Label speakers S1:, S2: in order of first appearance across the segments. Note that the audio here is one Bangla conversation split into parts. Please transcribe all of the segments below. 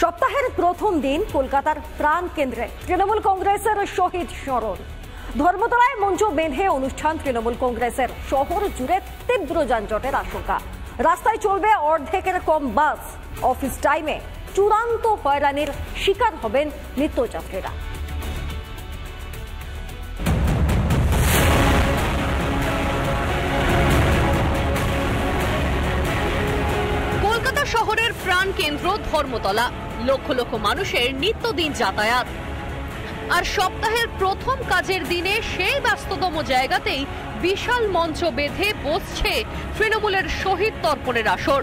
S1: সপ্তাহের প্রথম দিন কলকাতার প্রাণ কেন্দ্রে তৃণমূল কংগ্রেসের শহীদ স্মরণ। ধর্মতলায় মঞ্চ বেঁধে অনুষ্ঠান তৃণমূল কংগ্রেসের। শহর জুড়ে তীব্র যানজটের আশঙ্কা। রাস্তায় চলবে অর্ধেকের কম বাস। অফিস টাইমে চূড়ান্ত হয়রানির শিকার হবেন নিত্যযাত্রীরা।
S2: কলকাতা শহরের প্রাণ কেন্দ্র ধর্মতলা, লক্ষ লক্ষ মানুষের নিত্যদিন যাতায়াত। আর সপ্তাহের প্রথম কাজের দিনে সেই ব্যস্ততম জায়গাতেই বিশাল মঞ্চ বেঁধে বসছে তৃণমূলের শহীদ তর্পণের আসর।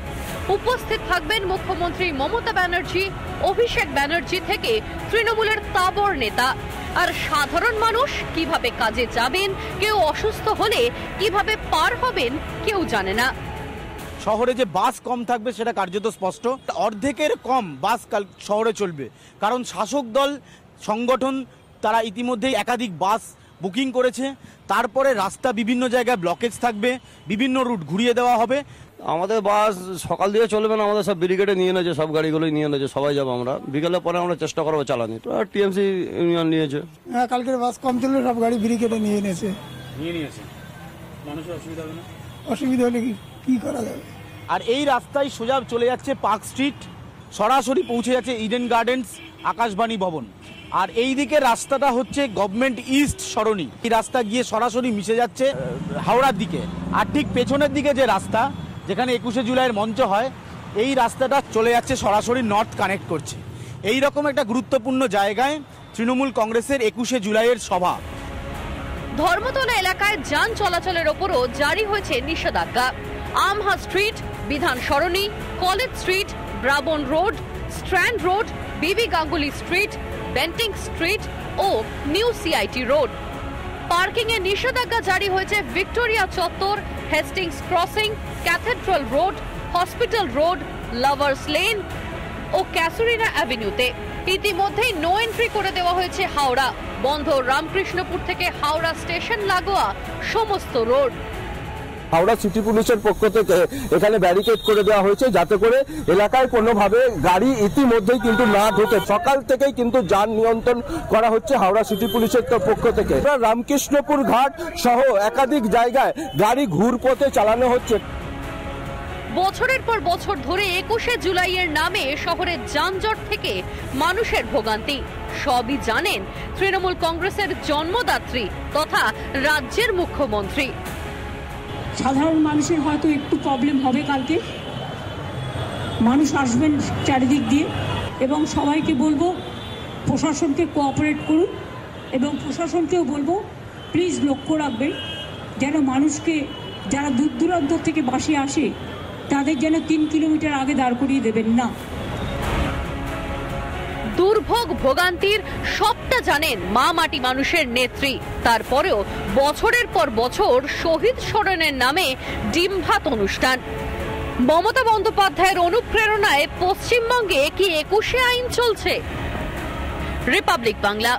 S2: উপস্থিত থাকবেন মুখ্যমন্ত্রী মমতা ব্যানার্জি, অভিষেক ব্যানার্জি থেকে তৃণমূলের তাবড় নেতা। আর সাধারণ মানুষ কিভাবে কাজে যাবেন, কেউ অসুস্থ হলে কিভাবে পার হবেন কেউ জানে না।
S3: শহরে যে বাস কম থাকবে সেটা কার্যত স্পষ্ট। অর্ধেকের কম বাস শহরে চলবে, কারণ শাসক দল সংগঠন তারা ইতিমধ্যেই একাধিক বাস বুকিং করেছে। তারপরে রাস্তা বিভিন্ন জায়গায় ব্লকেজ থাকবে, বিভিন্ন রুট ঘুরিয়ে দেওয়া হবে।
S4: আমাদের বাস সকাল দিয়ে চলবে না, আমাদের সব ব্রিগেডে নিয়ে নিয়েছে, সব গাড়িগুলোই নিয়ে নিয়েছে, সবাই যাবো আমরা। বিকেলের পরে আমরা চেষ্টা করবো চালানি। তো টিএমসি ইউনিয়ন নিয়েছে।
S5: হ্যাঁ, কালকের বাস কম চলবে, সব গাড়ি ব্রিগেডে নিয়ে নিয়েছে।
S3: মানুষের অসুবিধা হবে না?
S5: অসুবিধা হলে কি করা যাবে?
S3: আর এই রাস্তায় সোজা চলে যাচ্ছে পার্ক স্ট্রিট, সরাসরি পৌঁছে যাচ্ছে ইডেন গার্ডেন্স, আকাশবাণী ভবন। আর এই দিকে রাস্তাটা হচ্ছে গভর্নমেন্ট ইস্ট সরণি। এই রাস্তা গিয়ে সরাসরি মিশে যাচ্ছে হাওড়ার দিকে। আর ঠিক পেছনের দিকে যে রাস্তা, যেখানে 21শে জুলাইয়ের মঞ্চ হয়, এই রাস্তাটা চলে যাচ্ছে সরাসরি নর্থ কানেক্ট করছে। এই রকম একটা গুরুত্বপূর্ণ জায়গায় তৃণমূল কংগ্রেসের 21শে জুলাইয়ের সভা।
S2: ধর্মতলা এলাকায় যান চলাচলের ওপরও জারি হয়েছে নিষেধাজ্ঞা। আমহা Street, Bidhan Sarani, College Street, Brabourne Road, Strand Road, BB Ganguly Street, Bentinck Street ও নিউ সিআইটি রোড। পার্কিং এ নিষেধাজ্ঞা জারি হয়েছে ভিক্টোরিয়া চত্বর, Hastings Crossing, Cathedral Road, Hospital Road, Lovers Lane ও ক্যাসুরিনা অ্যাভিনিউতে। ইতিমধ্যেই নো এন্ট্রি করে দেওয়া হয়েছে হাওড়া। বন্ধ রামকৃষ্ণপুর থেকে হাওড়া স্টেশন লাগোয়া সমস্ত রোড।
S6: হাওড়া সিটি পুলিশের পক্ষ থেকে এখানে ব্যারিকেড করে দেওয়া হয়েছে, যাতে করে এলাকায় কোনোভাবে গাড়ি ইতিমধ্যেই কিন্তু না ঢোকে। সকাল থেকেই কিন্তু যান নিয়ন্ত্রণ করা হচ্ছে হাওড়া সিটি পুলিশের পক্ষ থেকে। রামকৃষ্ণপুর ঘাট সহ একাধিক জায়গায় গাড়ি ঘুরপথে চালানো হচ্ছে।
S2: বছরের পর বছর ধরে 21শে জুলাইয়ের নামে শহরের যানজট থেকে মানুষের ভোগান্তি সবই জানেন তৃণমূল কংগ্রেসের জন্মদাত্রী তথা রাজ্যের মুখ্যমন্ত্রী।
S7: সাধারণ মানুষের হয়তো একটু প্রবলেম হবে কালকে, মানুষ আসবেন চারিদিক দিয়ে, এবং সবাইকে বলবো প্রশাসনকে কোঅপারেট করুন, এবং প্রশাসনকেও বলবো প্লিজ লক্ষ্য রাখবেন যেন মানুষকে যারা দূর দূরান্ত থেকে বাসে আসে তাদের যেন 3 কিলোমিটার আগে দাঁড় করিয়ে দেবেন না।
S2: দুর্ভোগ ভোগান্তির সবটা জানেন মা মাটি মানুষের নেত্রী। তারপরেও বছরের পর বছর শহীদ স্মরণের নামে ডিমভাত অনুষ্ঠান। মমতা বন্দ্যোপাধ্যায়ের অনুপ্রেরণায় পশ্চিমবঙ্গে কি 21শে আইন চলছে? রিপাবলিক বাংলা।